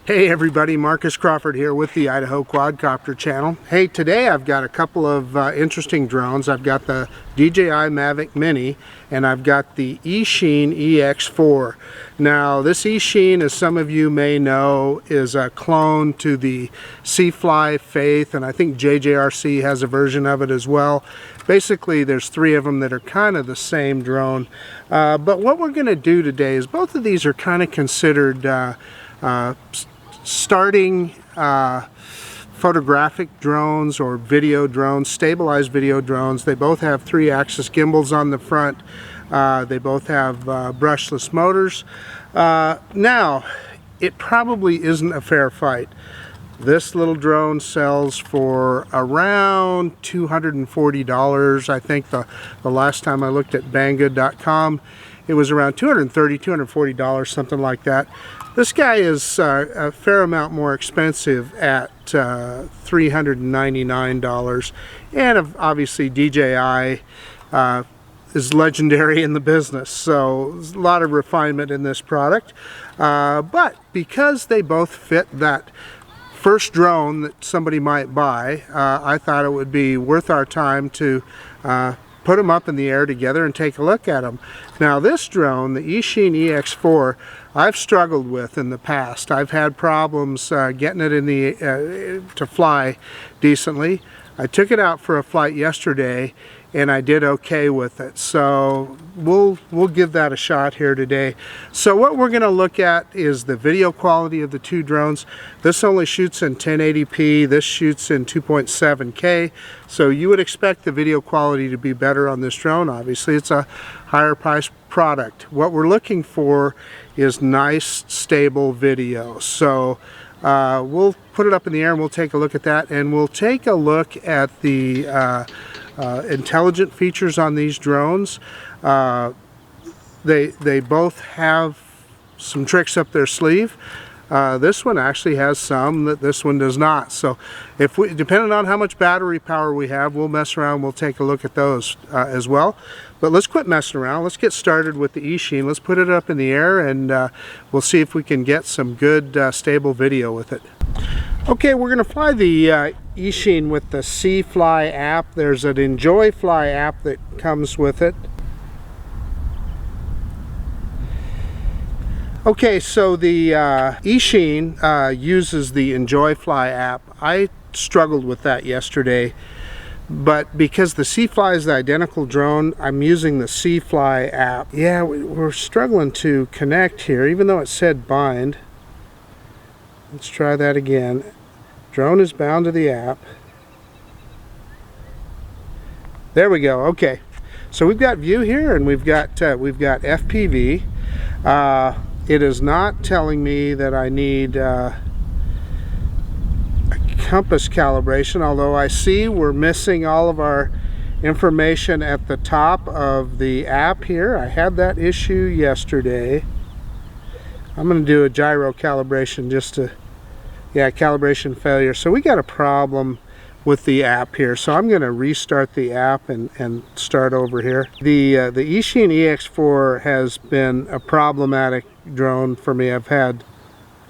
Hey everybody, Marcus Crawford here with the Idaho Quadcopter channel. Hey, today I've got a couple of interesting drones. I've got the DJI Mavic Mini and I've got the Eachine EX4. Now this Eachine, as some of you may know, is a clone to the C-Fly Faith, and I think JJRC has a version of it as well. Basically there's three of them that are kind of the same drone. But what we're going to do today is both of these are kind of considered starting photographic drones or video drones, stabilized video drones. They both have 3-axis gimbals on the front. They both have brushless motors. Now, it probably isn't a fair fight. This little drone sells for around $240. I think the last time I looked at Banggood.com, it was around $230, $240, something like that. This guy is a fair amount more expensive at $399, and obviously DJI is legendary in the business, so there's a lot of refinement in this product. But because they both fit that first drone that somebody might buy, I thought it would be worth our time to put them up in the air together and take a look at them. Now this drone, the Eachine EX4, I've struggled with in the past. I've had problems getting it in the to fly decently. I took it out for a flight yesterday and I did okay with it, so we'll give that a shot here today. So what we're going to look at is the video quality of the two drones. This only shoots in 1080p, this shoots in 2.7K, so you would expect the video quality to be better on this drone. Obviously it's a higher price product. What we're looking for is nice stable video, so we'll put it up in the air and we'll take a look at that, and we'll take a look at the intelligent features on these drones. They both have some tricks up their sleeve. This one actually has some that this one does not. So if we, depending on how much battery power we have, we'll mess around, we'll take a look at those as well. But let's quit messing around. Let's get started with the Eachine. Let's put it up in the air and we'll see if we can get some good stable video with it. Okay, we're going to fly the Eachine with the C-Fly app. There's an Enjoy Fly app that comes with it. Okay, so the Eachine uses the Enjoy Fly app. I struggled with that yesterday, but because the C-Fly is the identical drone, I'm using the C-Fly app. Yeah, we're struggling to connect here, even though it said bind. Let's try that again. Drone is bound to the app. There we go. Okay, so we've got view here, and we've got FPV. It is not telling me that I need a compass calibration, although I see we're missing all of our information at the top of the app here. I had that issue yesterday. I'm going to do a gyro calibration just to, yeah, calibration failure. So we got a problem with the app here, so I'm going to restart the app and start over here. The Eachine EX4 has been a problematic drone for me. I've had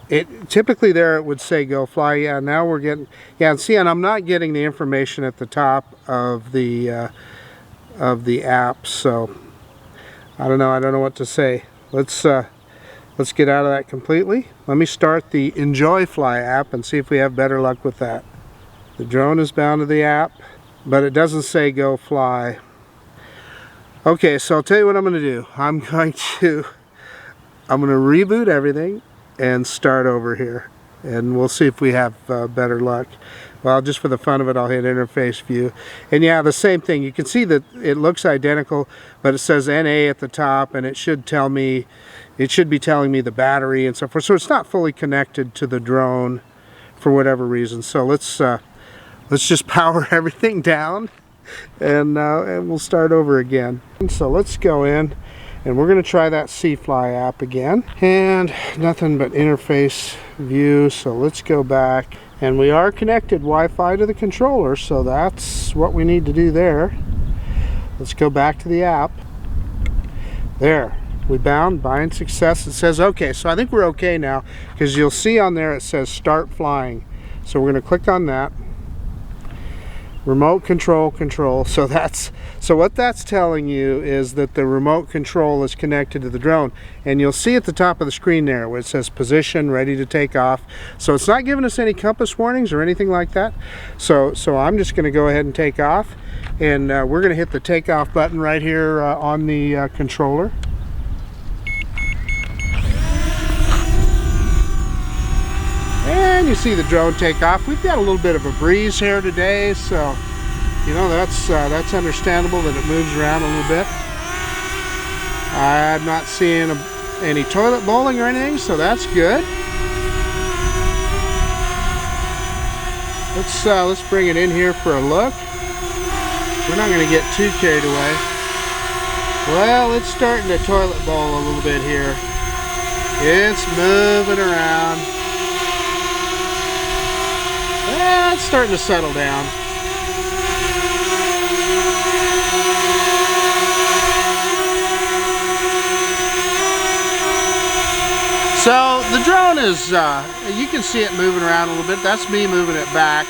it typically there, it would say go fly. Yeah, now we're getting, yeah, and see, and I'm not getting the information at the top of the app, so I don't know what to say. Let's get out of that completely. Let me start the Enjoy Fly app and see if we have better luck with that. The drone is bound to the app, but it doesn't say go fly. Okay, so I'll tell you what I'm going to do. I'm going to reboot everything and start over here, and we'll see if we have better luck. Well, just for the fun of it, I'll hit interface view, and yeah, the same thing. You can see that it looks identical, but it says NA at the top, and it should tell me, it should be telling me the battery and so forth. So it's not fully connected to the drone for whatever reason. So let's just power everything down, and we'll start over again. So let's go in, and we're going to try that C-Fly app again, and nothing but interface view. So let's go back, and we are connected Wi-Fi to the controller, so that's what we need to do there. Let's go back to the app. There, We bind success. It says okay, so I think we're okay now, because you'll see on there it says start flying. So we're going to click on that. Remote control. So what that's telling you is that the remote control is connected to the drone, and you'll see at the top of the screen there where it says position, ready to take off. So it's not giving us any compass warnings or anything like that. So I'm just going to go ahead and take off, and we're going to hit the takeoff button right here on the controller. And you see the drone take off. We've got a little bit of a breeze here today, so you know that's understandable that it moves around a little bit. I'm not seeing any toilet bowling or anything, so that's good. Let's bring it in here for a look. We're not going to get too carried away. Well, it's starting to toilet bowl a little bit here. It's moving around. It's starting to settle down. So the drone is, you can see it moving around a little bit. That's me moving it back.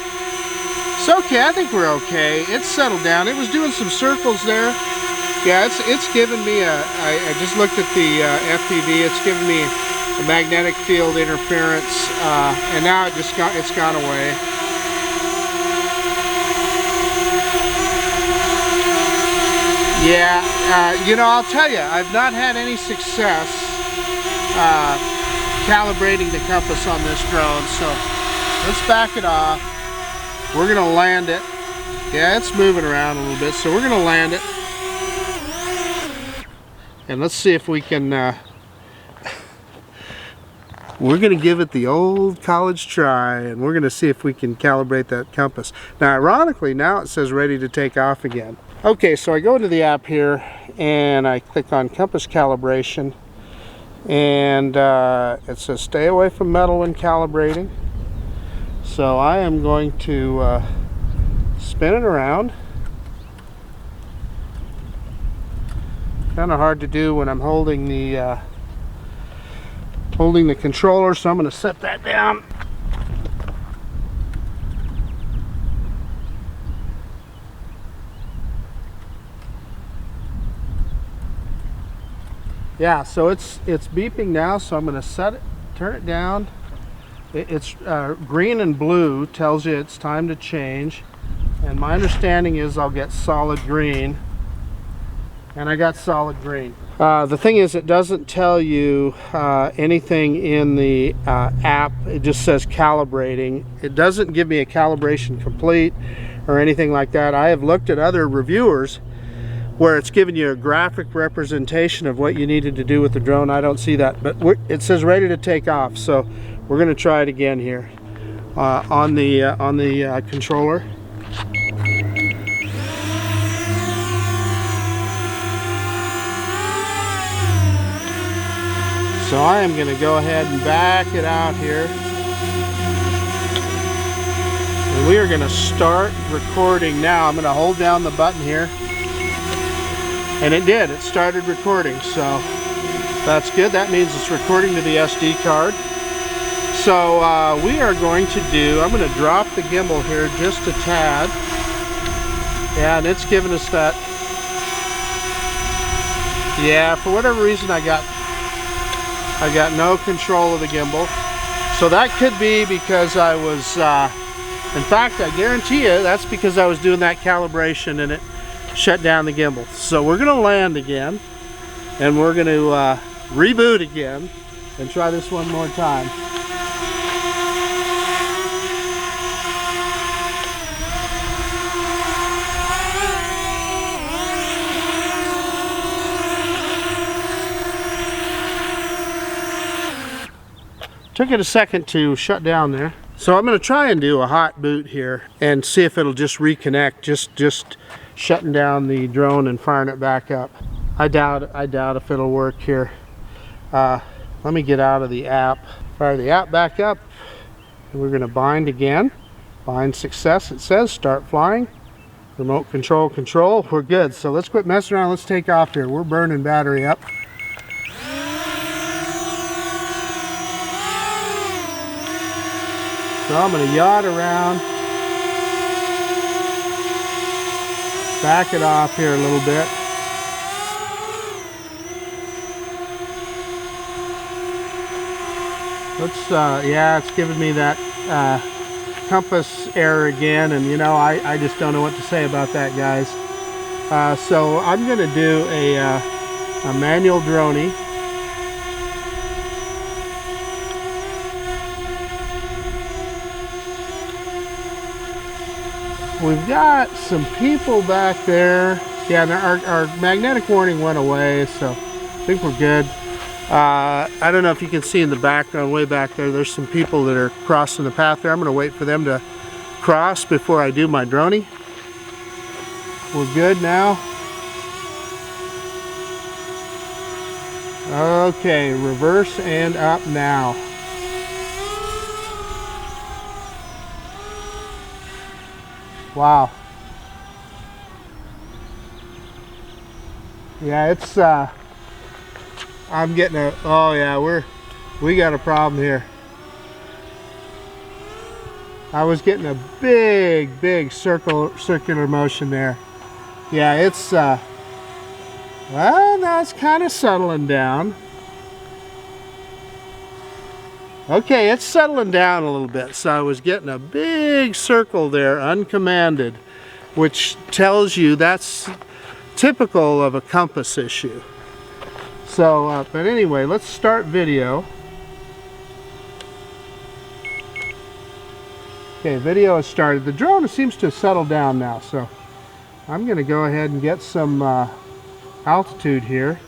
It's okay, I think we're okay. It's settled down. It was doing some circles there. Yeah, it's given me I just looked at the FPV. It's given me a magnetic field interference, and now it's gone away. Yeah, you know, I'll tell you, I've not had any success calibrating the compass on this drone, so let's back it off. We're going to land it. Yeah, it's moving around a little bit, so we're going to land it. And let's see if we can, we're going to give it the old college try, and we're going to see if we can calibrate that compass. Now, ironically, now it says ready to take off again. Okay, so I go into the app here, and I click on compass calibration, and it says stay away from metal when calibrating. So I am going to spin it around. Kind of hard to do when I'm holding the controller, so I'm going to set that down. Yeah, so it's beeping now, so I'm going to turn it down. It's green and blue tells you it's time to change, and my understanding is I'll get solid green, and I got solid green. The thing is, it doesn't tell you anything in the app. It just says calibrating. It doesn't give me a calibration complete or anything like that. I have looked at other reviewers where it's giving you a graphic representation of what you needed to do with the drone. I don't see that, but it says ready to take off, so we're going to try it again here on the controller. So I am going to go ahead and back it out here, and we are going to start recording now. I'm going to hold down the button here. And it did, it started recording, so that's good. That means it's recording to the SD card. So we are going to I'm going to drop the gimbal here just a tad. Yeah, and it's giving us that. Yeah, for whatever reason I got no control of the gimbal. So that could be because I was, in fact, I guarantee you that's because I was doing that calibration and it shut down the gimbal. So we're going to land again, and we're going to reboot again and try this one more time. Took it a second to shut down there. So I'm going to try and do a hot boot here and see if it'll just reconnect, just shutting down the drone and firing it back up. I doubt if it'll work here. Let me get out of the app, fire the app back up, and we're going to bind again. Bind success, it says. Start flying. Remote control. We're good. So let's quit messing around. Let's take off here. We're burning battery up. So I'm going to yaw it around, back it off here a little bit. Let's, yeah, it's giving me that compass error again, and you know, I just don't know what to say about that, guys. So I'm going to do a manual droney. We've got some people back there. Yeah, our magnetic warning went away, so I think we're good. I don't know if you can see in the background, way back there, there's some people that are crossing the path there. I'm going to wait for them to cross before I do my droney. We're good now. Okay, reverse and up now. Wow. Yeah, it's I'm getting a, oh yeah, we got a problem here. I was getting a big circular motion there. Yeah, it's well, now it's kind of settling down. Okay, it's settling down a little bit. So I was getting a big circle there, uncommanded, which tells you that's typical of a compass issue. So, but anyway, let's start video. Okay, video has started. The drone seems to have settled down now, so I'm going to go ahead and get some altitude here.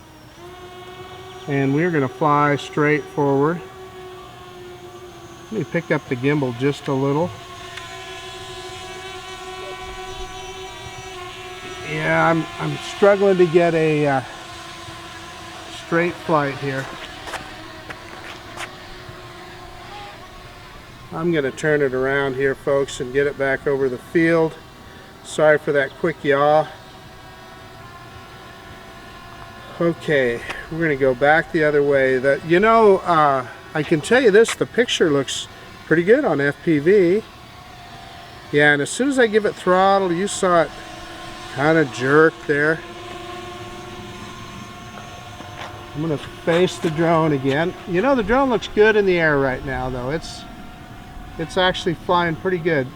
And we're going to fly straight forward. Let me pick up the gimbal just a little. Yeah, I'm struggling to get a straight flight here. I'm going to turn it around here, folks, and get it back over the field. Sorry for that quick yaw. Okay, we're going to go back the other way. You know, I can tell you this, the picture looks pretty good on FPV. Yeah, and as soon as I give it throttle, you saw it kind of jerk there. I'm going to face the drone again. You know, the drone looks good in the air right now, though. It's actually flying pretty good.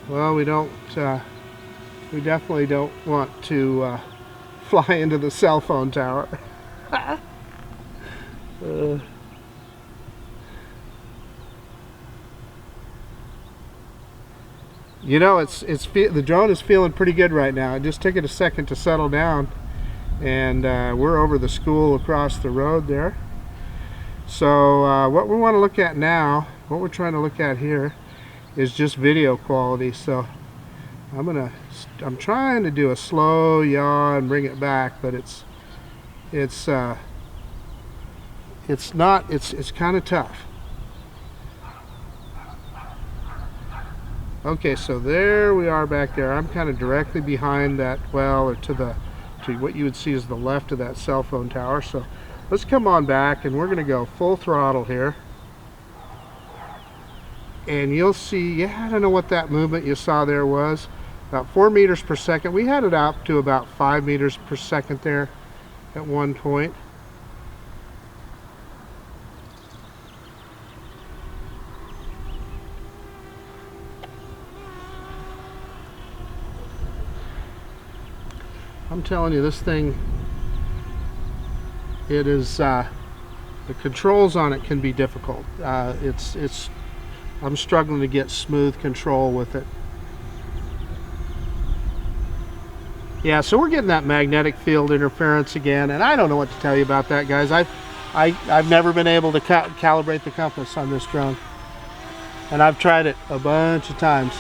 Well, we definitely don't want to fly into the cell phone tower. You know, the drone is feeling pretty good right now. It just took it a second to settle down, and we're over the school across the road there. So what we want to look at now, what we're trying to look at here, is just video quality. So I'm trying to do a slow yaw and bring it back, but it's kind of tough. Okay, so there we are back there. I'm kind of directly behind that, well, or to what you would see is the left of that cell phone tower. So let's come on back, and we're going to go full throttle here. And you'll see, yeah, I don't know what that movement you saw there was. About 4 meters per second. We had it up to about 5 meters per second there at one point. I'm telling you, this thing, it is, the controls on it can be difficult. I'm struggling to get smooth control with it. Yeah, so we're getting that magnetic field interference again, and I don't know what to tell you about that, guys. I've never been able to calibrate the compass on this drone, and I've tried it a bunch of times.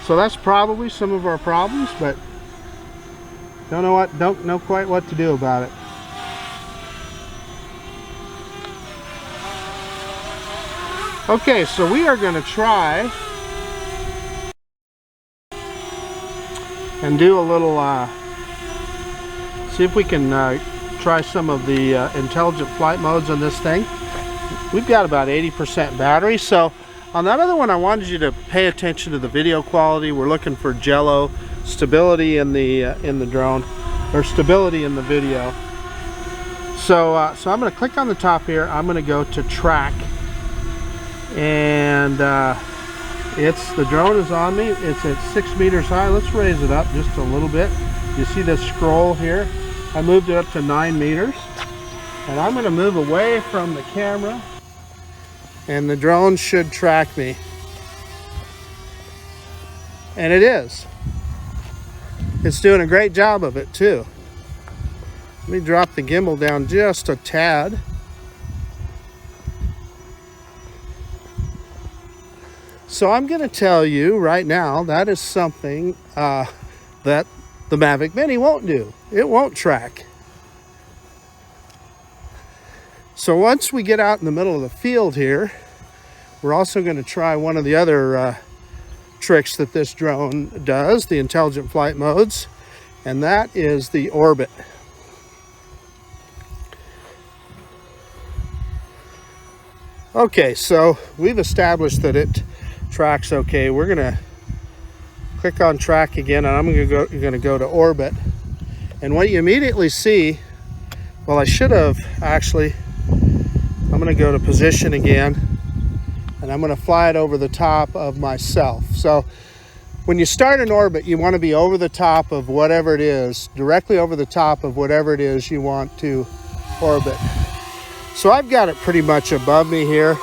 So that's probably some of our problems, but don't know quite what to do about it. Okay, so we are going to try and do a little, see if we can try some of the intelligent flight modes on this thing. We've got about 80% battery. So on that other one, I wanted you to pay attention to the video quality. We're looking for jello stability in the drone, or stability in the video. So so I'm going to click on the top here. I'm going to go to track, and the drone is on me. It's at 6 meters high. Let's raise it up just a little bit. You see this scroll here? I moved it up to 9 meters, and I'm going to move away from the camera, and the drone should track me. And it is. It's doing a great job of it too. Let me drop the gimbal down just a tad. So I'm going to tell you right now, that is something that the Mavic Mini won't do. It won't track. So once we get out in the middle of the field here, we're also going to try one of the other tricks that this drone does, the intelligent flight modes, and that is the orbit. Okay, so we've established that it tracks okay. We're going to click on track again, and I'm going to go to orbit. And what you immediately see, well, I should have actually, I'm going to go to position again, and I'm going to fly it over the top of myself. So when you start an orbit, you want to be over the top of whatever it is, directly over the top of whatever it is you want to orbit. So I've got it pretty much above me here,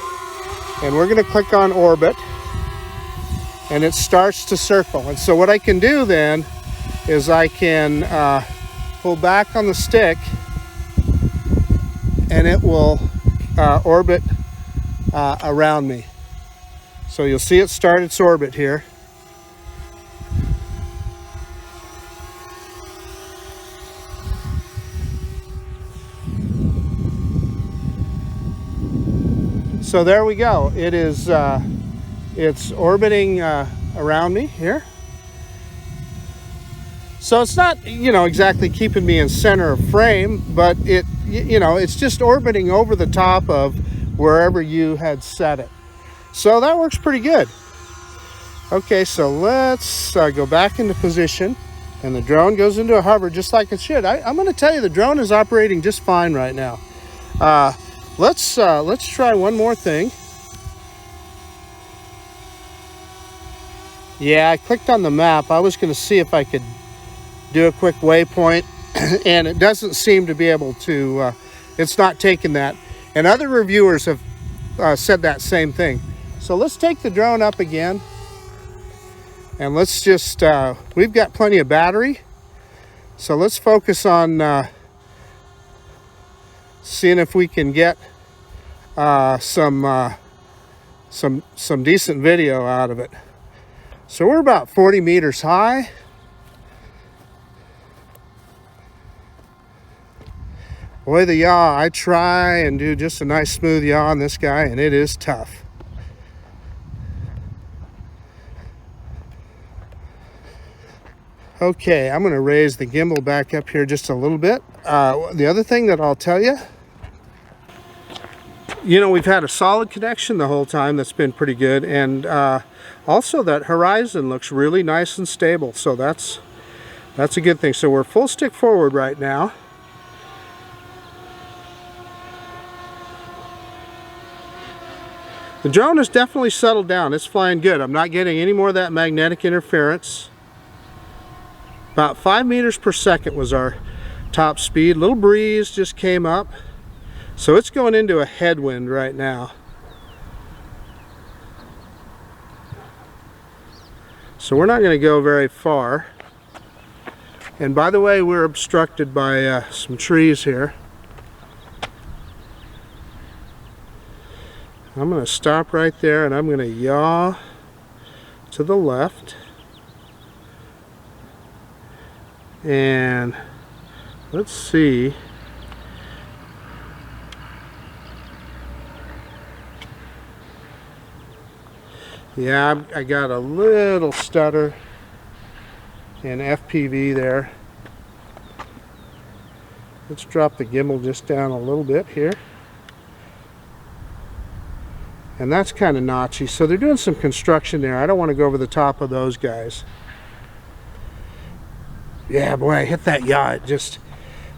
and we're going to click on orbit, and it starts to circle. And so what I can do then is I can pull back on the stick, and it will orbit around me. So you'll see it start its orbit here. So there we go. It is it's orbiting around me here. So it's not, you know, exactly keeping me in center of frame, but it, you know, it's just orbiting over the top of wherever you had set it. So that works pretty good. Okay, so let's go back into position, and the drone goes into a hover just like it should. I'm going to tell you, the drone is operating just fine right now. Let's try one more thing. Yeah, I clicked on the map. I was going to see if I could do a quick waypoint, and it doesn't seem to be able to. It's not taking that. And other reviewers have said that same thing. So let's take the drone up again, and let's just, we've got plenty of battery. So let's focus on seeing if we can get some decent video out of it. So we're about 40 meters high. Boy, the yaw, I try and do just a nice smooth yaw on this guy, and it is tough. Okay, I'm going to raise the gimbal back up here just a little bit. The other thing that I'll tell you, you know, we've had a solid connection the whole time. That's been pretty good. And also that horizon looks really nice and stable. So that's a good thing. So we're full stick forward right now. The drone has definitely settled down. It's flying good. I'm not getting any more of that magnetic interference. About 5 meters per second was our top speed. Little breeze just came up. So it's going into a headwind right now. So we're not going to go very far. And by the way, we're obstructed by some trees here. I'm going to stop right there, and I'm going to yaw to the left. And let's see. Yeah, I got a little stutter in FPV there. Let's drop the gimbal just down a little bit here. And that's kind of notchy, so they're doing some construction there. I don't want to go over the top of those guys. Yeah, boy, I hit that yaw. It just,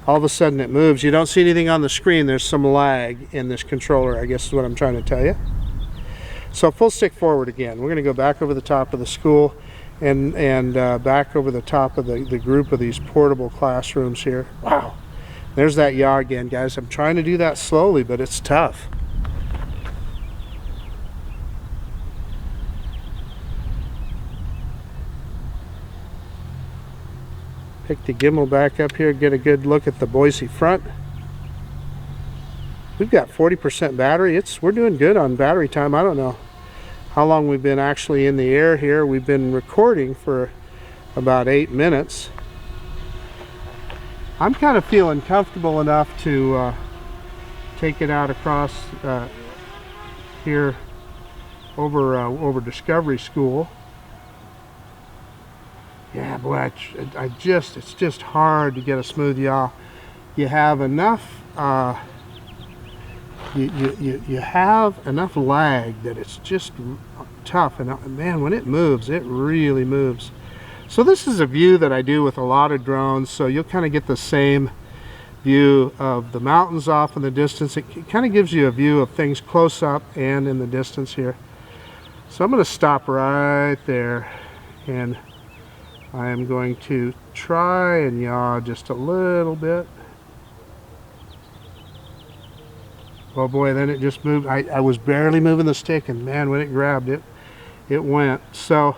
all of a sudden it moves. You don't see anything on the screen. There's some lag in this controller, I guess is what I'm trying to tell you. So full stick forward again. We're going to go back over the top of the school and back over the top of the group of these portable classrooms here. Wow. There's that yaw again, guys. I'm trying to do that slowly, but it's tough. Pick the gimbal back up here, get a good look at the Boise front. We've got 40% battery. We're doing good on battery time. I don't know how long we've been actually in the air here. We've been recording for about 8 minutes. I'm kind of feeling comfortable enough to take it out across here over Discovery School. Yeah, boy, it's just hard to get a smooth yaw. You have enough, you have enough lag that it's just tough. And man, when it moves, it really moves. So this is a view that I do with a lot of drones. So you'll kind of get the same view of the mountains off in the distance. It kind of gives you a view of things close up and in the distance here. So I'm going to stop right there, and I am going to try and yaw just a little bit. Oh boy, then it just moved. I was barely moving the stick, and man, when it grabbed it, it went. So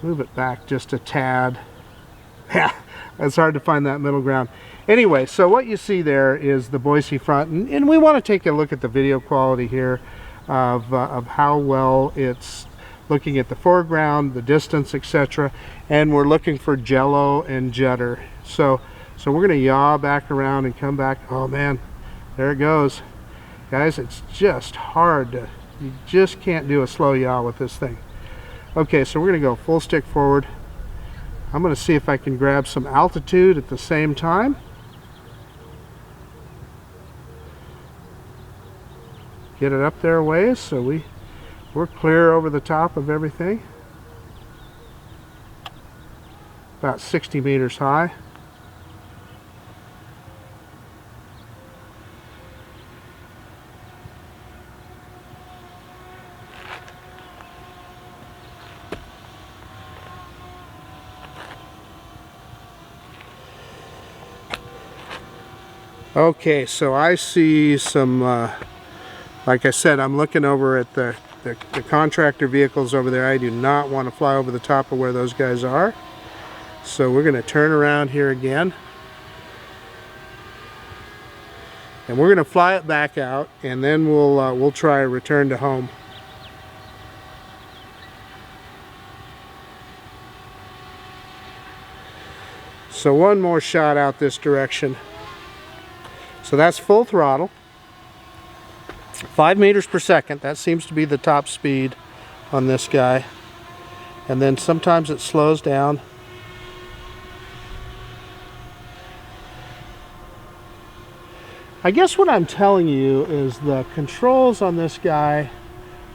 move it back just a tad. Yeah, it's hard to find that middle ground. Anyway, so what you see there is the Boise front, and we want to take a look at the video quality here of how well it's looking at the foreground, the distance, etc. And we're looking for jello and judder. So we're going to yaw back around and come back. Oh man, there it goes. Guys, it's just hard you just can't do a slow yaw with this thing. Okay, so we're going to go full stick forward. I'm going to see if I can grab some altitude at the same time. Get it up there a ways so we're clear over the top of everything. About 60 meters high. Okay, so I see some, like I said, I'm looking over at the contractor vehicles over there. I do not want to fly over the top of where those guys are. So we're going to turn around here again. And we're going to fly it back out, and then we'll try a return to home. So one more shot out this direction. So that's full throttle. 5 meters per second. That seems to be the top speed on this guy. And then sometimes it slows down. I guess what I'm telling you is the controls on this guy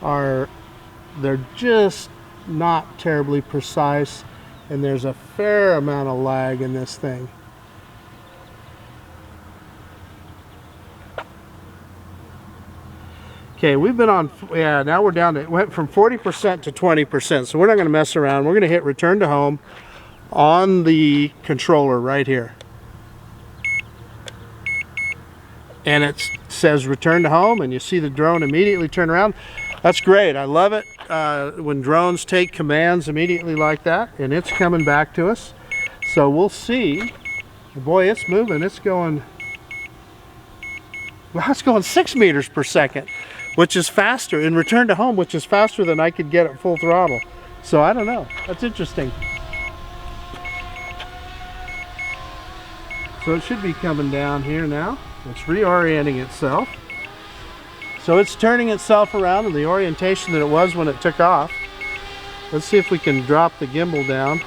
they're just not terribly precise, and there's a fair amount of lag in this thing. Okay, we've been on, yeah, now we're down to, it went from 40% to 20%, so we're not going to mess around. We're going to hit return to home on the controller right here. And it says return to home, and you see the drone immediately turn around. That's great. I love it when drones take commands immediately like that, and it's coming back to us. So we'll see. Boy, it's moving. It's going, well, it's going 6 meters per second, which is faster, in return to home, which is faster than I could get at full throttle. So I don't know. That's interesting. So it should be coming down here now. It's reorienting itself. So it's turning itself around in the orientation that it was when it took off. Let's see if we can drop the gimbal down.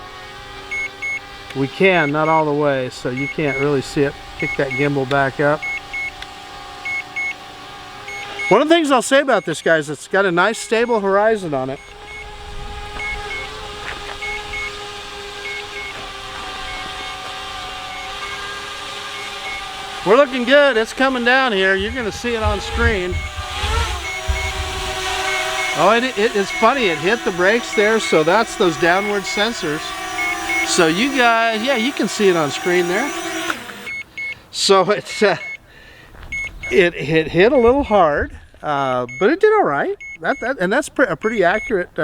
We can, not all the way, so you can't really see it. pick that gimbal back up. One of the things I'll say about this, guys, it's got a nice stable horizon on it. We're looking good. It's coming down here. You're going to see it on screen. Oh, it's funny. It hit the brakes there, so that's those downward sensors. So you guys, yeah, you can see it on screen there. So it's it hit a little hard, but it did all right. And that's a pretty accurate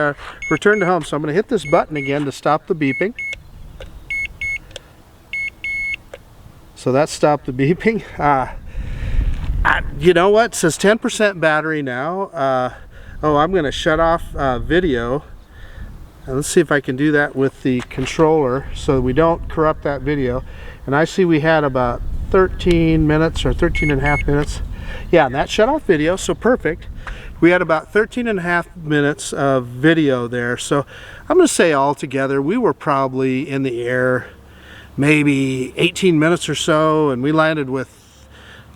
return to home. So I'm going to hit this button again to stop the beeping. So that stopped the beeping. You know what? It says 10% battery now. Oh, I'm going to shut off video. And let's see if I can do that with the controller so we don't corrupt that video. And I see we had about 13 minutes or 13 and a half minutes. Yeah, and that shut off video, so perfect. We had about 13 and a half minutes of video there. So I'm going to say altogether we were probably in the air maybe 18 minutes or so, and we landed with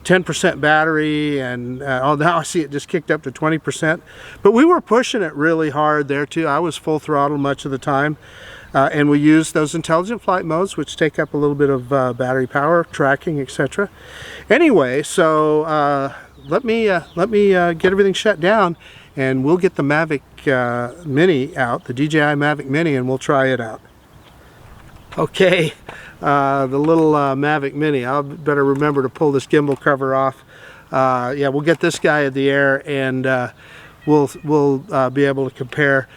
10% battery, and oh, now I see it just kicked up to 20%. But we were pushing it really hard there too. I was full throttle much of the time, and we used those intelligent flight modes, which take up a little bit of battery power, tracking, etc. Anyway, so let me get everything shut down, and we'll get the Mavic Mini out, the DJI Mavic Mini, and we'll try it out. Okay, the little Mavic Mini. I'll better remember to pull this gimbal cover off. Yeah, we'll get this guy in the air, and we'll be able to compare.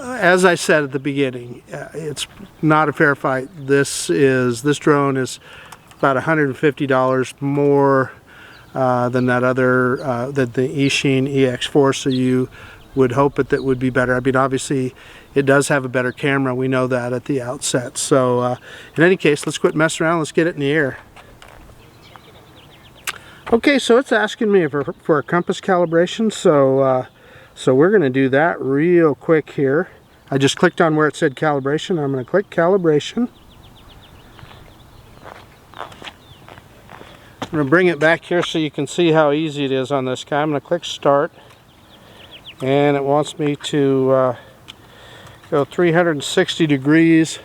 As I said at the beginning, it's not a fair fight. This drone is about $150 more than that other than the Eachine EX4. So you would hope that would be better. I mean, obviously it does have a better camera. We know that at the outset. So in any case, let's quit messing around. Let's get it in the air. Okay, so it's asking me for a compass calibration. So we're going to do that real quick here. I just clicked on where it said calibration. I'm going to click calibration. I'm going to bring it back here so you can see how easy it is on this guy. I'm going to click start. And it wants me to go 360 degrees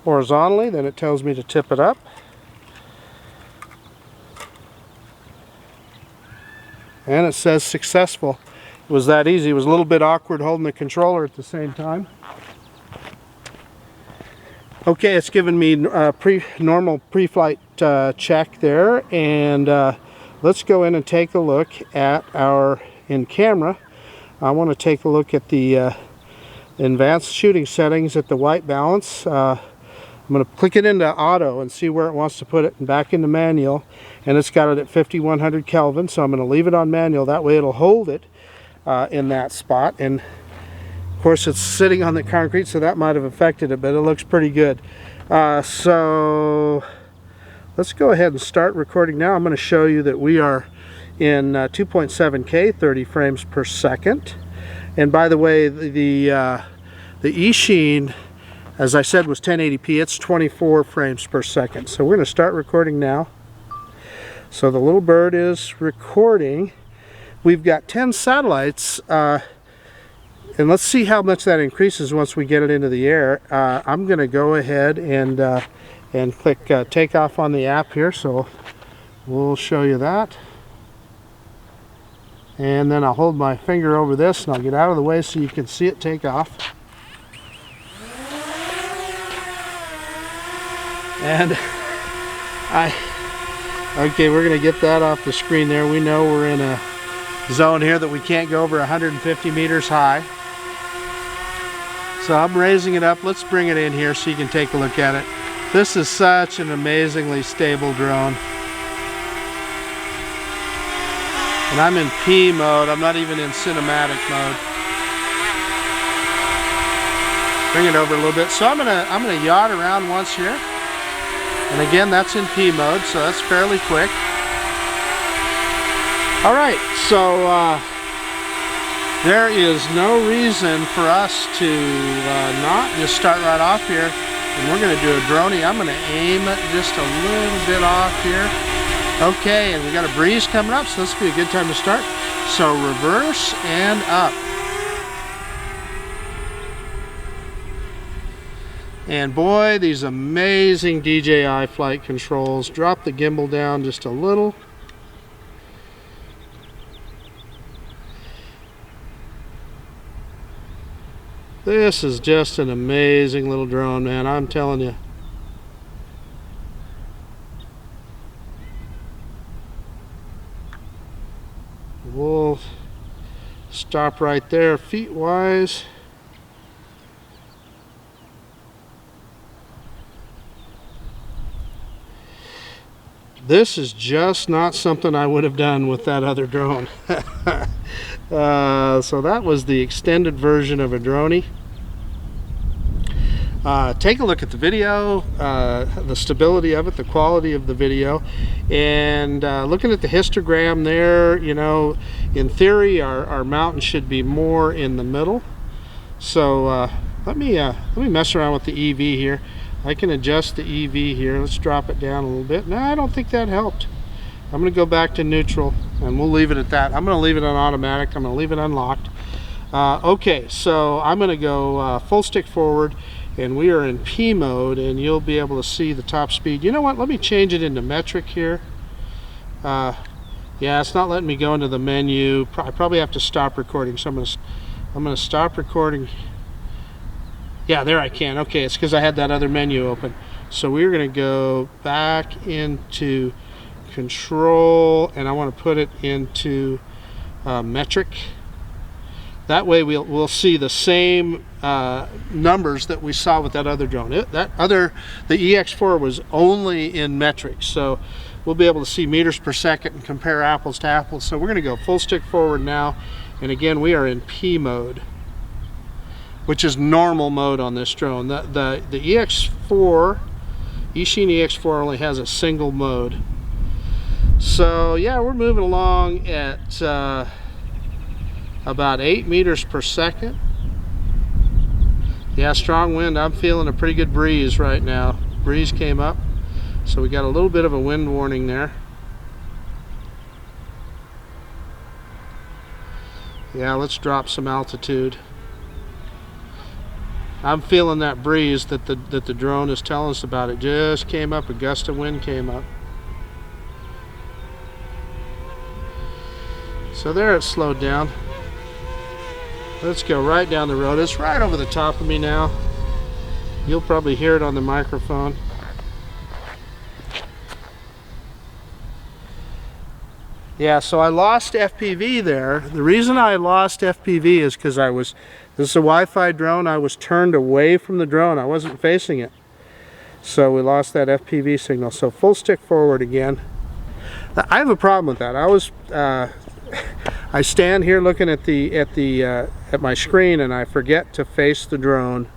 horizontally. Then it tells me to tip it up. And it says successful. It was that easy. It was a little bit awkward holding the controller at the same time. Okay, it's given me normal pre-flight check there. And let's go in and take a look at our in-camera. I want to take a look at the advanced shooting settings at the white balance. I'm going to click it into auto and see where it wants to put it, and back into manual, and it's got it at 5100 Kelvin, so I'm going to leave it on manual. That way it'll hold it in that spot, and of course it's sitting on the concrete, so that might have affected it, but it looks pretty good. So let's go ahead and start recording now. I'm going to show you that we are in 2.7K, 30 frames per second. And by the way, the Eachine, as I said, was 1080p. It's 24 frames per second. So we're going to start recording now. So the little bird is recording. We've got 10 satellites, and let's see how much that increases once we get it into the air. I'm going to go ahead and click take off on the app here. So we'll show you that. And then I'll hold my finger over this and I'll get out of the way so you can see it take off. And okay, we're going to get that off the screen there. We know we're in a zone here that we can't go over 150 meters high. So I'm raising it up. Let's bring it in here so you can take a look at it. This is such an amazingly stable drone. And I'm in P mode. I'm not even in cinematic mode. Bring it over a little bit. So I'm gonna yacht around once here. And again, that's in P mode, so that's fairly quick. All right, so there is no reason for us to not just start right off here and we're going to do a droney. I'm going to aim just a little bit off here. Okay, and we got a breeze coming up, so this will be a good time to start. So reverse and up. And boy, these amazing DJI flight controls. Drop the gimbal down just a little. This is just an amazing little drone, man, I'm telling you. We'll stop right there, feet wise. This is just not something I would have done with that other drone. So that was the extended version of a droney. Take a look at the video, the stability of it, the quality of the video, and looking at the histogram there, you know, in theory our mountain should be more in the middle. So let me mess around with the EV here. I can adjust the EV here. Let's drop it down a little bit. No, I don't think that helped. I'm going to go back to neutral, and we'll leave it at that. I'm going to leave it on automatic. I'm going to leave it unlocked. Okay, so I'm going to go full stick forward, and we are in P mode, and you'll be able to see the top speed. You know what? Let me change it into metric here. Yeah, it's not letting me go into the menu. I probably have to stop recording, so I'm going to stop recording. Yeah, there I can. Okay, it's because I had that other menu open. So we're going to go back into control, and I want to put it into metric. That way we'll see the same numbers that we saw with that other drone. The EX4 was only in metric, so we'll be able to see meters per second and compare apples to apples. So we're going to go full stick forward now, and again we are in P mode, which is normal mode on this drone. The EX4, Eachine EX4 only has a single mode. So yeah, we're moving along at about 8 meters per second. Yeah, strong wind. I'm feeling a pretty good breeze right now. Breeze came up, so we got a little bit of a wind warning there. Yeah, let's drop some altitude. I'm feeling that breeze that the drone is telling us about. It just came up, a gust of wind came up. So there it slowed down. Let's go right down the road. It's right over the top of me now. You'll probably hear it on the microphone. Yeah, so I lost FPV there. The reason I lost FPV is because this is a Wi-Fi drone. I was turned away from the drone. I wasn't facing it. So we lost that FPV signal. So full stick forward again. I have a problem with that. I stand here looking at my screen, and I forget to face the drone.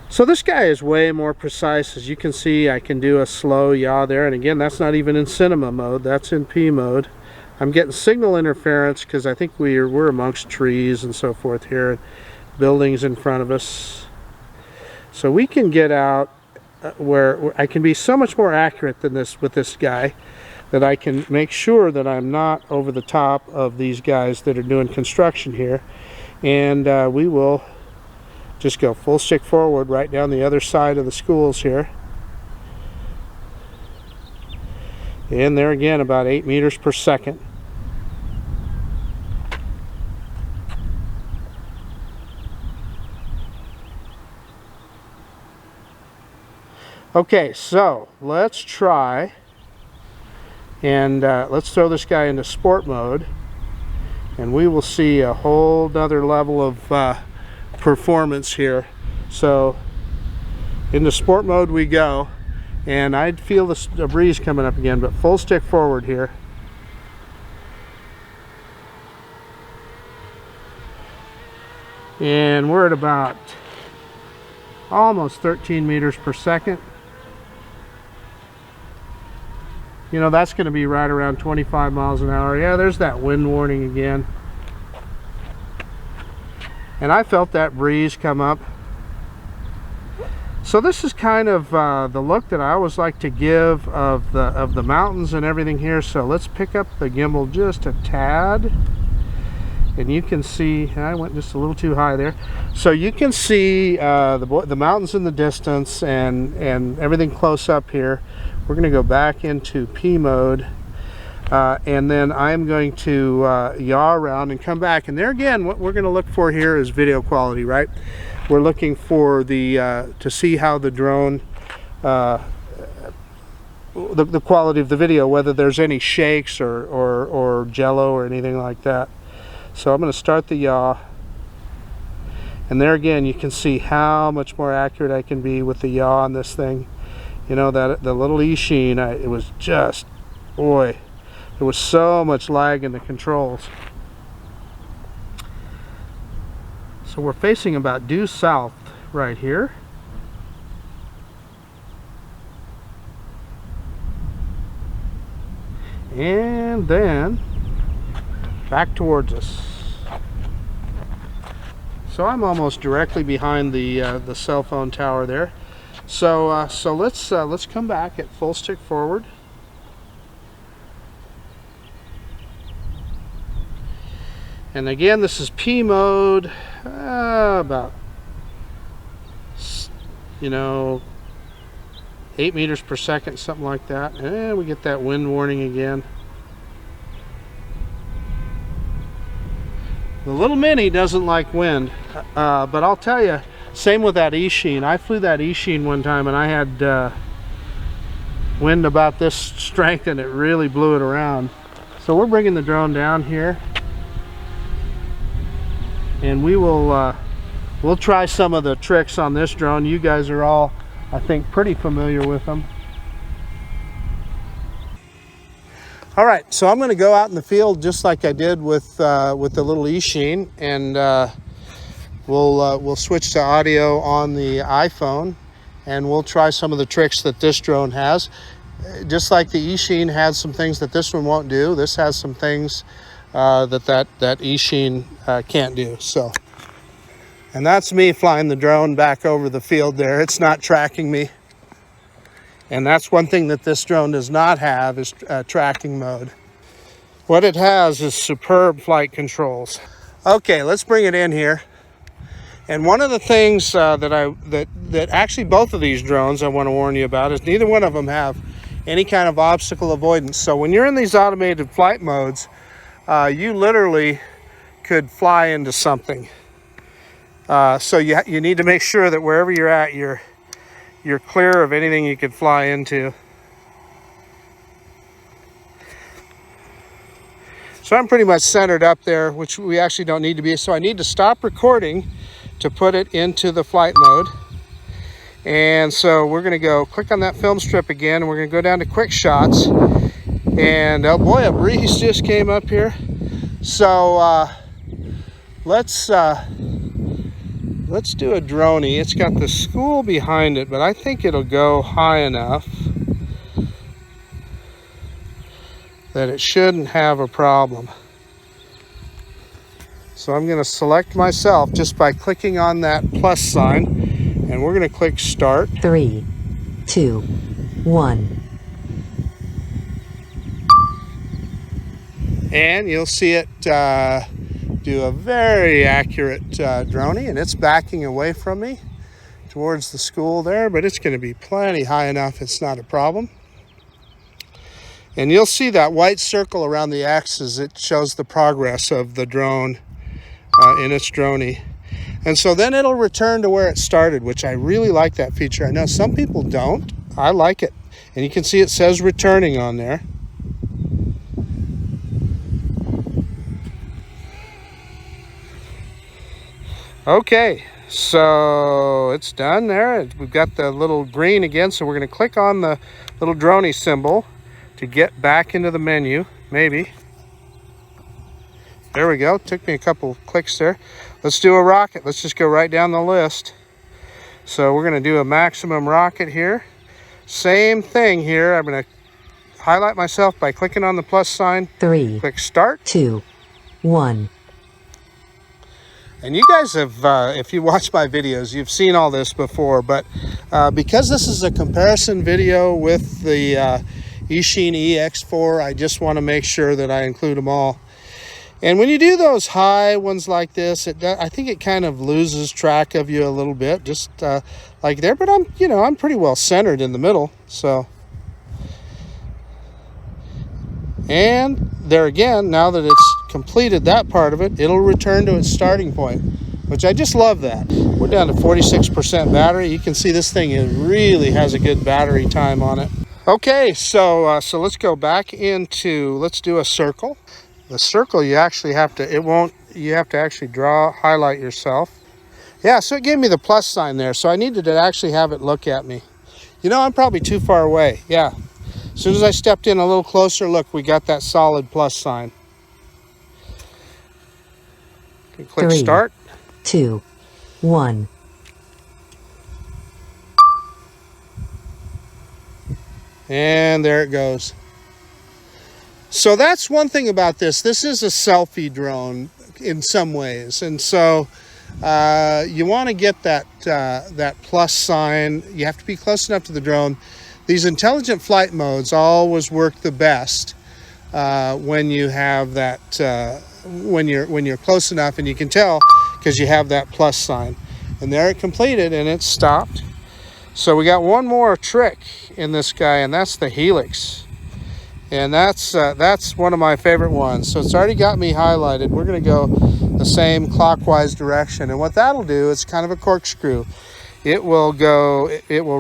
So this guy is way more precise. As you can see, I can do a slow yaw there, and again, that's not even in cinema mode, that's in P mode. I'm getting signal interference because I think we're amongst trees and so forth here, buildings in front of us. So we can get out where I can be so much more accurate than this with this guy, that I can make sure that I'm not over the top of these guys that are doing construction here. And we will just go full stick forward right down the other side of the schools here. And there again, about 8 meters per second. Okay, so let's try, and let's throw this guy into sport mode, and we will see a whole nother level of performance here. So into sport mode we go, and I'd feel the breeze coming up again, but full stick forward here. And we're at about almost 13 meters per second. You know, that's going to be right around 25 miles an hour. Yeah, there's that wind warning again. And I felt that breeze come up. So this is kind of the look that I always like to give of the mountains and everything here. So let's pick up the gimbal just a tad, and you can see I went just a little too high there. So you can see the mountains in the distance and everything close up here. We're going to go back into P mode, and then I'm going to yaw around and come back. And there again, what we're going to look for here is video quality, right? We're looking for the to see how the drone, the quality of the video, whether there's any shakes or jello or anything like that. So I'm going to start the yaw, and there again you can see how much more accurate I can be with the yaw on this thing. You know, that the little Eachine, it was just, boy, there was so much lag in the controls. So we're facing about due south right here. And then back towards us. So I'm almost directly behind the cell phone tower there. So let's come back at full stick forward. And again, this is P mode, about, you know, 8 meters per second, something like that. And we get that wind warning again. The little Mini doesn't like wind, but I'll tell you, same with that Eachine. I flew that Eachine one time and I had wind about this strength and it really blew it around. So we're bringing the drone down here, and we'll try some of the tricks on this drone. You guys are all, I think, pretty familiar with them. All right, so I'm going to go out in the field just like I did with the little Eachine, and we'll switch to audio on the iPhone, and we'll try some of the tricks that this drone has. Just like the Eachine had some things that this one won't do, this has some things that Eachine can't do. So, and that's me flying the drone back over the field there. It's not tracking me. And that's one thing that this drone does not have is tracking mode. What it has is superb flight controls. Okay, let's bring it in here. And one of the things that actually both of these drones I want to warn you about is neither one of them have any kind of obstacle avoidance. So when you're in these automated flight modes, you literally could fly into something. So you need to make sure that wherever you're at, you're clear of anything you could fly into. So I'm pretty much centered up there, which we actually don't need to be. So I need to stop recording to put it into the flight mode. And so we're going to go click on that film strip again, and we're going to go down to quick shots. And oh boy, a breeze just came up here. So let's do a droney. It's got the school behind it, but I think it'll go high enough that it shouldn't have a problem. So I'm going to select myself just by clicking on that plus sign, and we're going to click start. 3, 2, 1. And you'll see it do a very accurate droney, and it's backing away from me towards the school there, but it's going to be plenty high enough. It's not a problem. And you'll see that white circle around the axis. It shows the progress of the drone in its droney. And so then it'll return to where it started, which I really like that feature. I know some people don't. I like it. And you can see it says returning on there. Okay, so it's done there. We've got the little green again, so we're going to click on the little droney symbol to get back into the menu, maybe. There we go. Took me a couple clicks there. Let's do a rocket. Let's just go right down the list. So we're going to do a maximum rocket here. Same thing here. I'm going to highlight myself by clicking on the plus sign. 3. Click start. 2, 1. And you guys have, if you watch my videos, you've seen all this before, but because this is a comparison video with the Eachine EX4, I just want to make sure that I include them all. And when you do those high ones like this, I think it kind of loses track of you a little bit, just like there. But I'm pretty well centered in the middle, so. And there again, now that it's completed that part of it, it'll return to its starting point, which I just love that. We're down to 46% battery. You can see this thing really has a good battery time on it. Okay, so let's go back into, let's do a circle. The circle you actually have to, you have to actually highlight yourself. Yeah, so it gave me the plus sign there, so I needed to actually have it look at me. You know, I'm probably too far away, yeah. As soon as I stepped in a little closer, look, we got that solid plus sign. Okay, click 3, start. 2, 1. And there it goes. So that's one thing about this. This is a selfie drone in some ways. And so you want to get that plus sign. You have to be close enough to the drone. These intelligent flight modes always work the best when you have that, when you're close enough, and you can tell because you have that plus sign. And there it completed and it stopped. So we got one more trick in this guy, and that's the helix. And that's one of my favorite ones. So it's already got me highlighted. We're going to go the same clockwise direction. And what that'll do, it's kind of a corkscrew. It will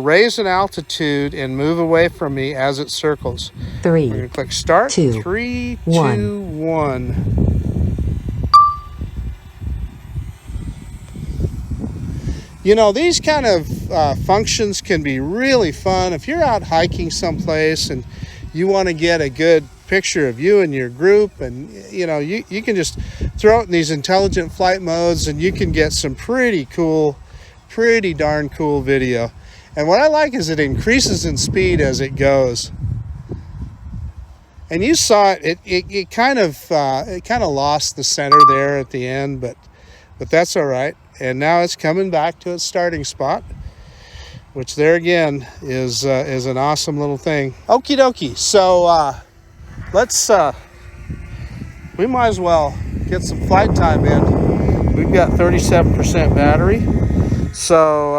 raise an altitude and move away from me as it circles. 3. We're going to click start. 2, 3, 1. 2, 1. You know, these kind of functions can be really fun. If you're out hiking someplace and you want to get a good picture of you and your group, and you know, you can just throw it in these intelligent flight modes and you can get some pretty darn cool video. And what I like is it increases in speed as it goes. And you saw it kind of lost the center there at the end, but that's all right. And now it's coming back to its starting spot, which there again is an awesome little thing. Okie dokie. So let's we might as well get some flight time in. We've got 37% battery. So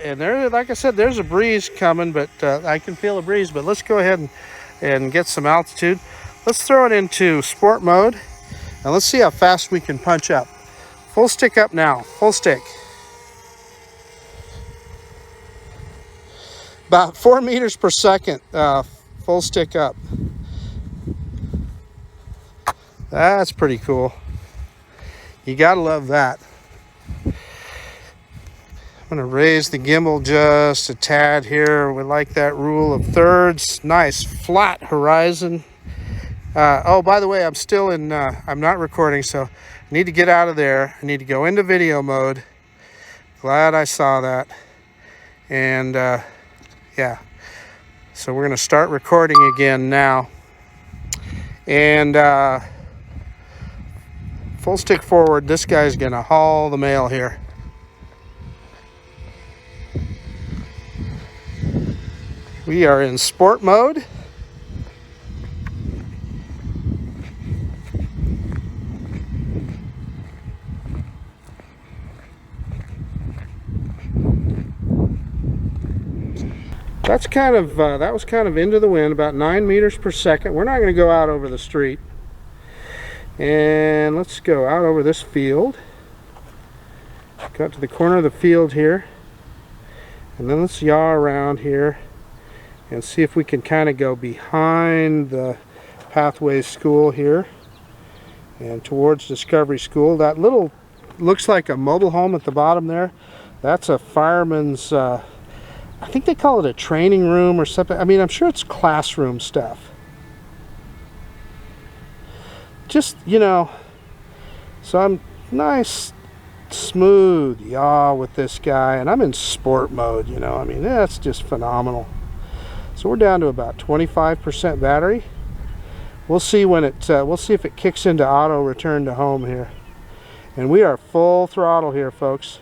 and there, like I said, there's a breeze coming, but I can feel a breeze. But let's go ahead and get some altitude. Let's throw it into sport mode, and let's see how fast we can punch up. Full stick up now, full stick. About 4 meters per second, full stick up. That's pretty cool. You gotta love that. I'm gonna raise the gimbal just a tad here. We like that rule of thirds. Nice flat horizon. Oh, by the way, I'm still in, I'm not recording, so I need to get out of there. I need to go into video mode. Glad I saw that. And yeah, so we're gonna start recording again now. And full stick forward. This guy's gonna haul the mail here. We are in sport mode. That's kind of that was kind of into the wind, about 9 meters per second. We're not going to go out over the street, and let's go out over this field. Got to the corner of the field here, and then let's yaw around here and see if we can kind of go behind the Pathways School here and towards Discovery School. That little looks like a mobile home at the bottom there. That's a fireman's I think they call it a training room or something. I mean, I'm sure it's classroom stuff. Just, you know, so I'm nice, smooth yaw with this guy, and I'm in sport mode, you know. I mean, that's just phenomenal. So we're down to about 25% battery. We'll see when it, we'll see if it kicks into auto return to home here. And we are full throttle here, folks.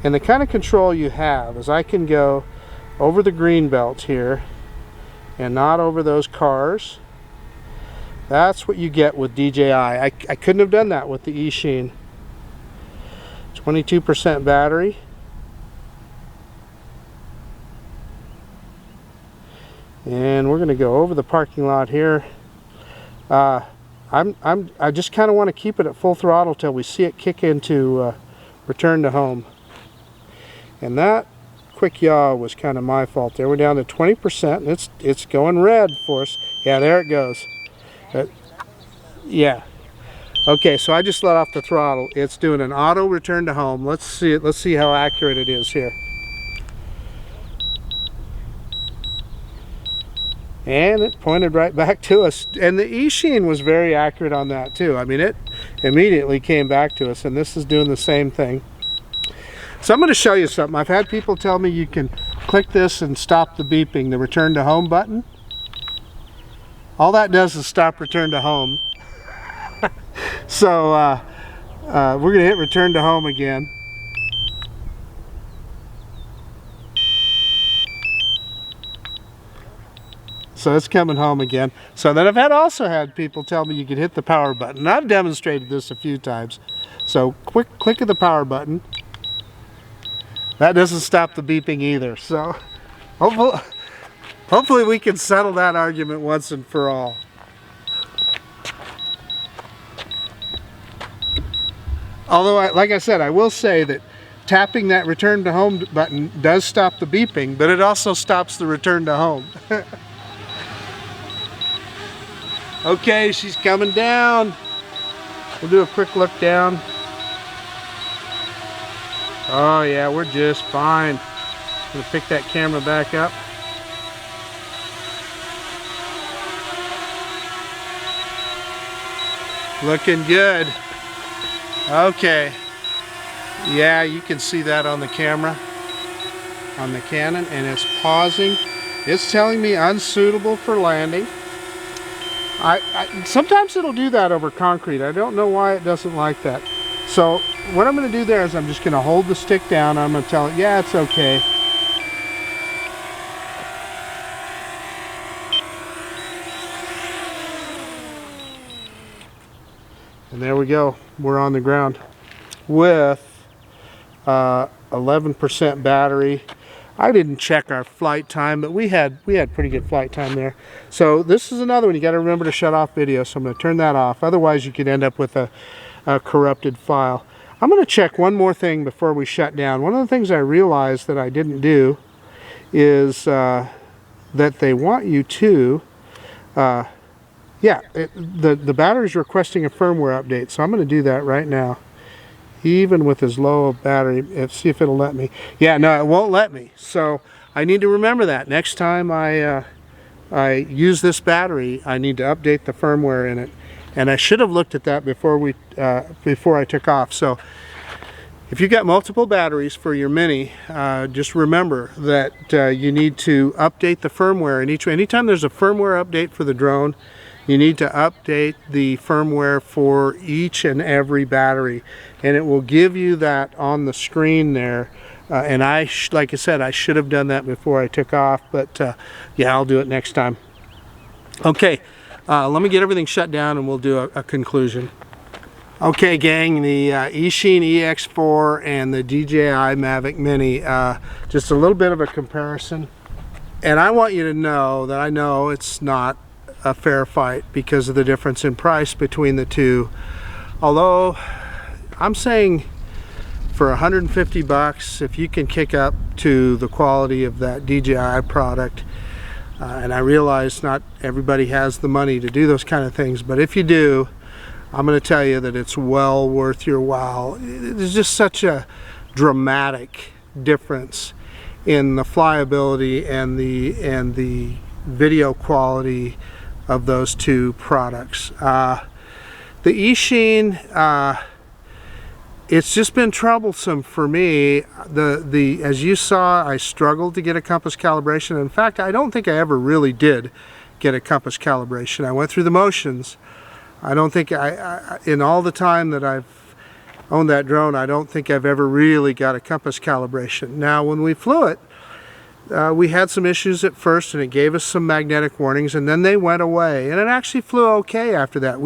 And the kind of control you have is I can go over the green belt here and not over those cars. That's what you get with DJI. I couldn't have done that with the Eachine. 22% battery. And we're going to go over the parking lot here. I just kind of want to keep it at full throttle till we see it kick into return to home. And that quick yaw was kind of my fault there. We're down to 20% and it's going red for us. Yeah, there it goes. Yeah. Okay, so I just let off the throttle. It's doing an auto return to home. Let's see it. Let's see how accurate it is here. And it pointed right back to us. And the Eachine was very accurate on that too. I mean, it immediately came back to us, and this is doing the same thing. So I'm going to show you something. I've had people tell me you can click this and stop the beeping, the return to home button. All that does is stop return to home. So we're going to hit return to home again. So it's coming home again. So then I've also had people tell me you could hit the power button. I've demonstrated this a few times. So quick click of the power button. That doesn't stop the beeping either. So hopefully we can settle that argument once and for all. Although, like I said, I will say that tapping that return to home button does stop the beeping, but it also stops the return to home. Okay, she's coming down. We'll do a quick look down. Oh yeah, we're just fine. I'm gonna pick that camera back up. Looking good. Okay. Yeah, you can see that on the camera, on the Canon, and it's pausing. It's telling me unsuitable for landing. Sometimes it'll do that over concrete. I don't know why it doesn't like that. So what I'm going to do there is I'm just going to hold the stick down. I'm going to tell it, yeah, it's okay. And there we go. We're on the ground with 11% battery. I didn't check our flight time, but we had pretty good flight time there. So this is another one. You got to remember to shut off video. So I'm going to turn that off. Otherwise, you could end up with a corrupted file. I'm going to check one more thing before we shut down. One of the things I realized that I didn't do is that they want you to, the battery's requesting a firmware update. So I'm going to do that right now. Even with as low a battery, see if it'll let me. Yeah, no, it won't let me. So I need to remember that. Next time I use this battery, I need to update the firmware in it. And I should have looked at that before I took off. So if you've got multiple batteries for your Mini, just remember that you need to update the firmware. And anytime there's a firmware update for the drone, you need to update the firmware for each and every battery, and it will give you that on the screen there. And like I said, I should have done that before I took off, but yeah, I'll do it next time. Okay, let me get everything shut down and we'll do a conclusion. Okay, gang, the Eachine EX4 and the DJI Mavic Mini, just a little bit of a comparison. And I want you to know that I know it's not a fair fight because of the difference in price between the two. Although I'm saying for 150 bucks, if you can kick up to the quality of that DJI product, and I realize not everybody has the money to do those kind of things, but if you do, I'm going to tell you that it's well worth your while. There's just such a dramatic difference in the flyability and the video quality of those two products. The Eachine, it's just been troublesome for me. As you saw, I struggled to get a compass calibration. In fact, I don't think I ever really did get a compass calibration. I went through the motions. I don't think in all the time that I've owned that drone, I don't think I've ever really got a compass calibration. Now when we flew it, we had some issues at first, and it gave us some magnetic warnings, and then they went away, and it actually flew okay after that.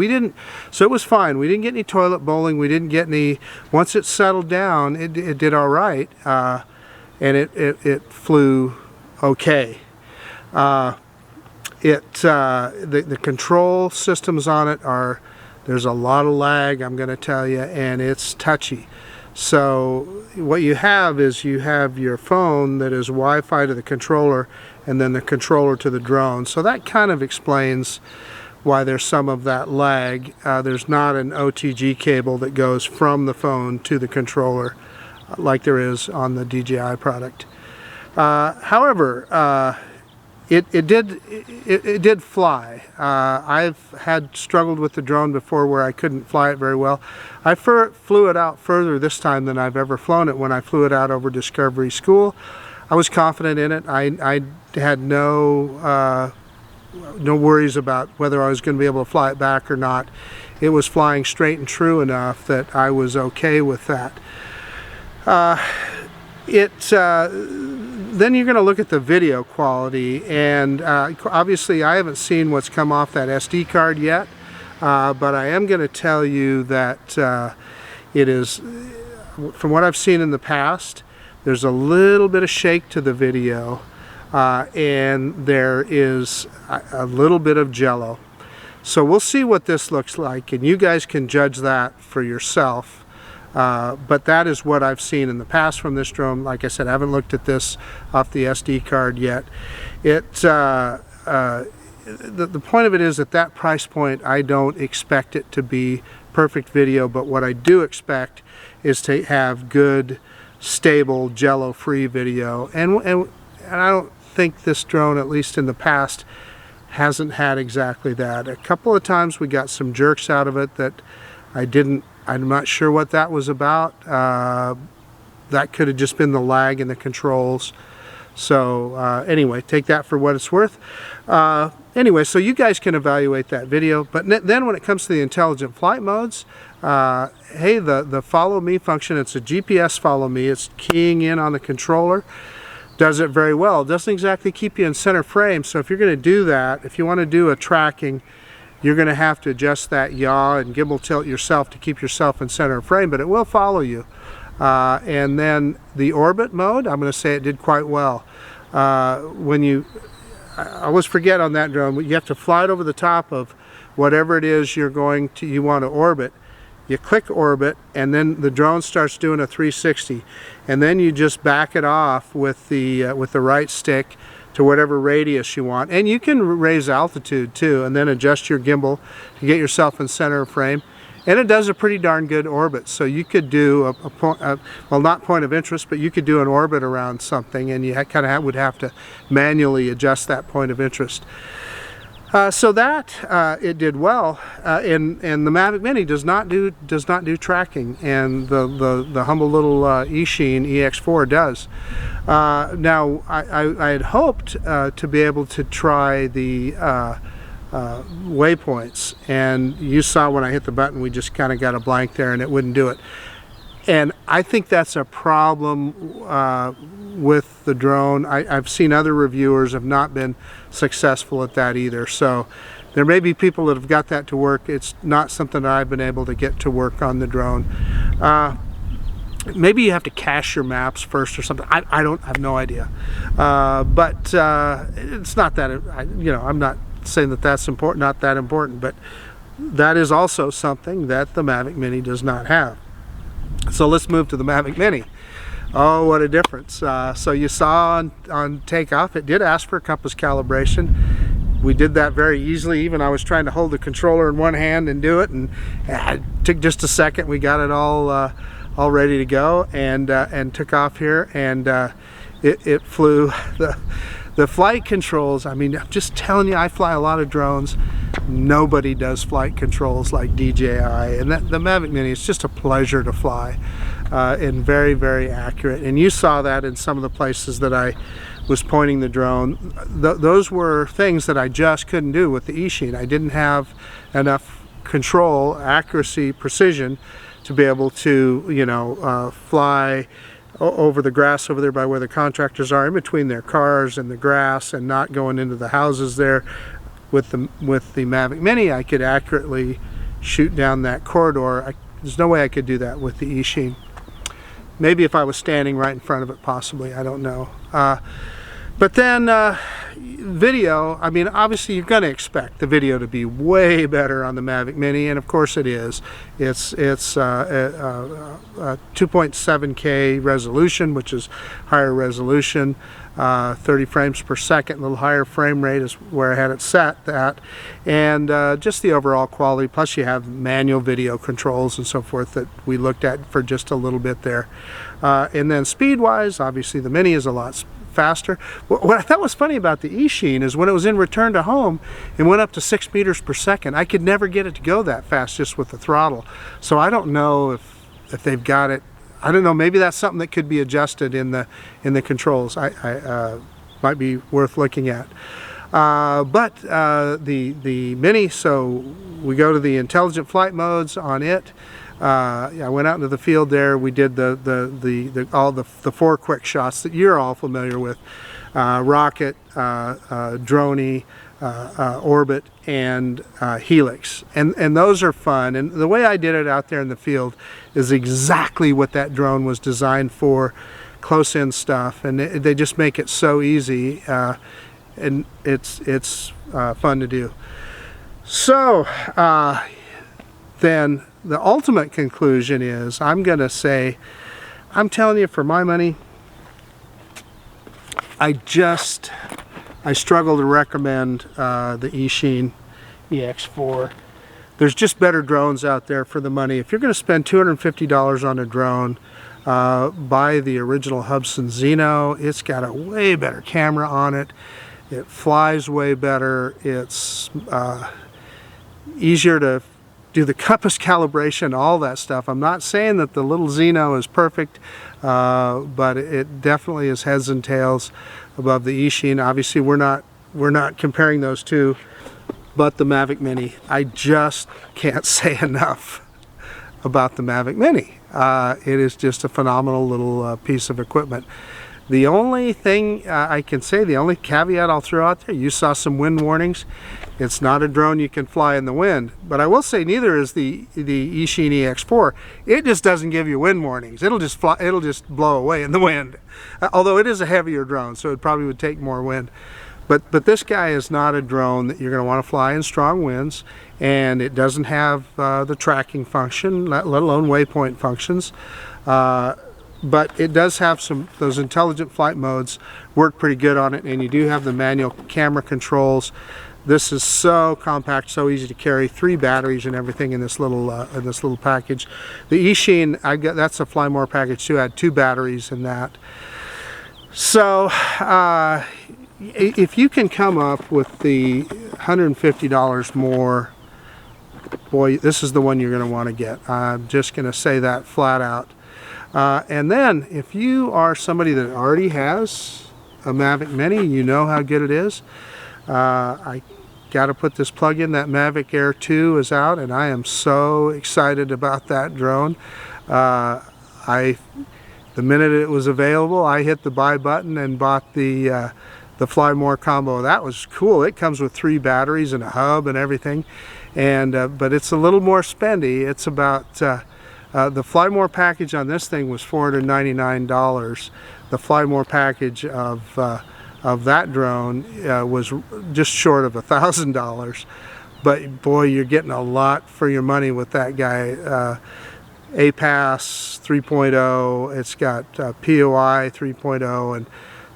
So it was fine. We didn't get any toilet bowling. We didn't get any. Once it settled down, it did all right, and it flew okay. The control systems on it there's a lot of lag, I'm going to tell you, and it's touchy. So what you have is you have your phone that is Wi-Fi to the controller, and then the controller to the drone. So that kind of explains why there's some of that lag. There's not an OTG cable that goes from the phone to the controller like there is on the DJI product. However, it did fly. I've had struggled with the drone before where I couldn't fly it very well. I flew it out further this time than I've ever flown it. When I flew it out over Discovery School, I was confident in it. I had no worries about whether I was going to be able to fly it back or not. It was flying straight and true enough that I was okay with that. Then you're going to look at the video quality, and obviously I haven't seen what's come off that SD card yet, but I am going to tell you that it is, from what I've seen in the past, there's a little bit of shake to the video, and there is a little bit of jello. So we'll see what this looks like, and you guys can judge that for yourself. But that is what I've seen in the past from this drone. Like I said, I haven't looked at this off the SD card yet. The point of it is, at that price point, I don't expect it to be perfect video, but what I do expect is to have good, stable, jello-free video. And I don't think this drone, at least in the past, hasn't had exactly that. A couple of times we got some jerks out of it that I'm not sure what that was about. That could have just been the lag in the controls. So anyway, take that for what it's worth. Anyway, so you guys can evaluate that video. But then when it comes to the intelligent flight modes, hey, the follow me function, it's a GPS follow me. It's keying in on the controller. Does it very well. It doesn't exactly keep you in center frame. So if you're going to do that, if you want to do a tracking, you're going to have to adjust that yaw and gimbal tilt yourself to keep yourself in center frame, but it will follow you. And then the orbit mode, I'm going to say it did quite well. I always forget on that drone, you have to fly it over the top of whatever it is you want to orbit. You click orbit, and then the drone starts doing a 360, and then you just back it off with the right stick to whatever radius you want, and you can raise altitude too, and then adjust your gimbal to get yourself in center frame, and it does a pretty darn good orbit. So you could do well, not point of interest, but you could do an orbit around something, and you kind of would have to manually adjust that point of interest. So that it did well, and the Mavic Mini does not do tracking, and the humble little Eachine EX4 does. Now I had hoped to be able to try the waypoints, and you saw when I hit the button we just kind of got a blank there and it wouldn't do it. And I think that's a problem with the drone. I've seen other reviewers have not been successful at that either. So there may be people that have got that to work. It's not something that I've been able to get to work on the drone. Maybe you have to cache your maps first or something. I have no idea. But it's not that, I'm not saying that that's important, not that important, but that is also something that the Mavic Mini does not have. So let's move to the Mavic Mini. Oh, what a difference. So you saw on takeoff, it did ask for a compass calibration. We did that very easily. Even I was trying to hold the controller in one hand and do it, and it took just a second. We got it all ready to go, and took off here, and it flew. The The flight controls, I mean, I'm just telling you, I fly a lot of drones. Nobody does flight controls like DJI, and the Mavic Mini is just a pleasure to fly, and very, very accurate. And you saw that in some of the places that I was pointing the drone. Those were things that I just couldn't do with the Eachine. I didn't have enough control, accuracy, precision to be able to, you know, fly over the grass over there by where the contractors are, in between their cars and the grass, and not going into the houses there. With the Mavic Mini, I could accurately shoot down that corridor. There's no way I could do that with the Eachine. Maybe if I was standing right in front of it, possibly, I don't know. But then video, I mean, obviously you're going to expect the video to be way better on the Mavic Mini, and of course it is. It's 2.7K resolution, which is higher resolution, 30 frames per second, a little higher frame rate is where I had it set at, and just the overall quality. Plus you have manual video controls and so forth that we looked at for just a little bit there. And then speed-wise, obviously the Mini is a lot faster. What I thought was funny about the Eachine is when it was in return to home, it went up to 6 meters per second. I could never get it to go that fast just with the throttle. So I don't know if they've got it. I don't know. Maybe that's something that could be adjusted in the controls. I might be worth looking at. But the Mini. So we go to the intelligent flight modes on it. I went out into the field there. We did all the 4 quick shots that you're all familiar with: rocket, droney, orbit, and helix. And those are fun. And the way I did it out there in the field is exactly what that drone was designed for, close-in stuff. And they just make it so easy, and it's fun to do. So then the ultimate conclusion is, I'm going to say, I'm telling you, for my money, I struggle to recommend the Eachine EX4. There's just better drones out there for the money. If you're going to spend $250 on a drone, buy the original Hubsan Xeno. It's got a way better camera on it. It flies way better. It's easier to do the compass calibration, all that stuff. I'm not saying that the little Xeno is perfect, but it definitely is heads and tails above the Eachine. Obviously, we're not comparing those two, but the Mavic Mini, I just can't say enough about the Mavic Mini. It is just a phenomenal little piece of equipment. The only thing I can say, the only caveat I'll throw out there, you saw some wind warnings. It's not a drone you can fly in the wind, but I will say neither is the Eachine EX4. It just doesn't give you wind warnings. It'll just fly, it'll just blow away in the wind. Although it is a heavier drone, so it probably would take more wind. But this guy is not a drone that you're going to want to fly in strong winds, and it doesn't have the tracking function, let alone waypoint functions. But it does have those intelligent flight modes work pretty good on it, and you do have the manual camera controls. This is so compact, so easy to carry. 3 batteries and everything in this little package. The Eachine, that's a Fly More package too. I had 2 batteries in that. So if you can come up with the $150 more, boy, this is the one you're going to want to get. I'm just going to say that flat out. And then if you are somebody that already has a Mavic Mini, you know how good it is. I got to put this plug in. That Mavic Air 2 is out, and I am so excited about that drone. The minute it was available, I hit the buy button and bought the Fly More combo. That was cool. It comes with 3 batteries and a hub and everything, and but it's a little more spendy. It's about the Fly More package on this thing was $499. The Fly More package of that drone was just short of $1,000. But boy, you're getting a lot for your money with that guy. APAS 3.0, it's got POI 3.0, and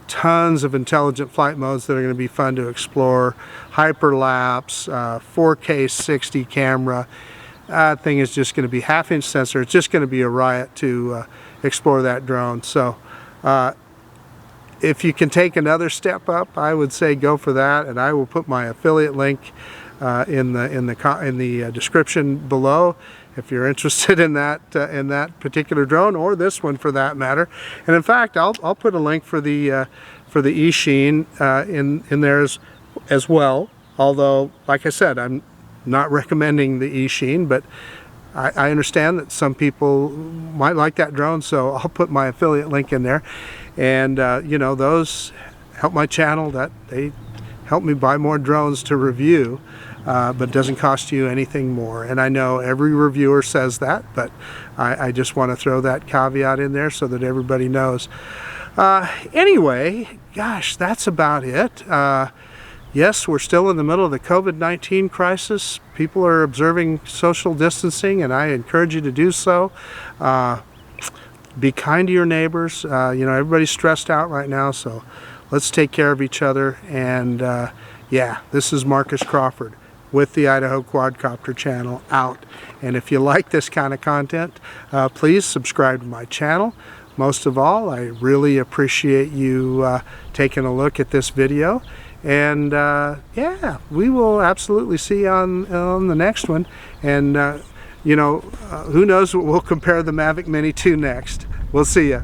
tons of intelligent flight modes that are going to be fun to explore. Hyperlapse, 4K 60 camera. That thing is just going to be half-inch sensor. It's just going to be a riot to explore that drone. So if you can take another step up, I would say go for that, and I will put my affiliate link in the description below if you're interested in that particular drone, or this one for that matter. And in fact, I'll put a link for the Eachine in there as well. Although, like I said, I'm not recommending the Eachine, but I understand that some people might like that drone, so I'll put my affiliate link in there. And you know, those help my channel. That they help me buy more drones to review, but doesn't cost you anything more. And I know every reviewer says that, but I just want to throw that caveat in there so that everybody knows. Anyway, gosh, that's about it. Yes, we're still in the middle of the COVID-19 crisis. People are observing social distancing, and I encourage you to do so. Be kind to your neighbors. You know, everybody's stressed out right now, so let's take care of each other. And yeah, this is Marcus Crawford with the Idaho Quadcopter channel out. And if you like this kind of content, please subscribe to my channel. Most of all, I really appreciate you taking a look at this video. And yeah, we will absolutely see you on the next one. And you know, who knows what we'll compare the Mavic Mini to next. We'll see ya.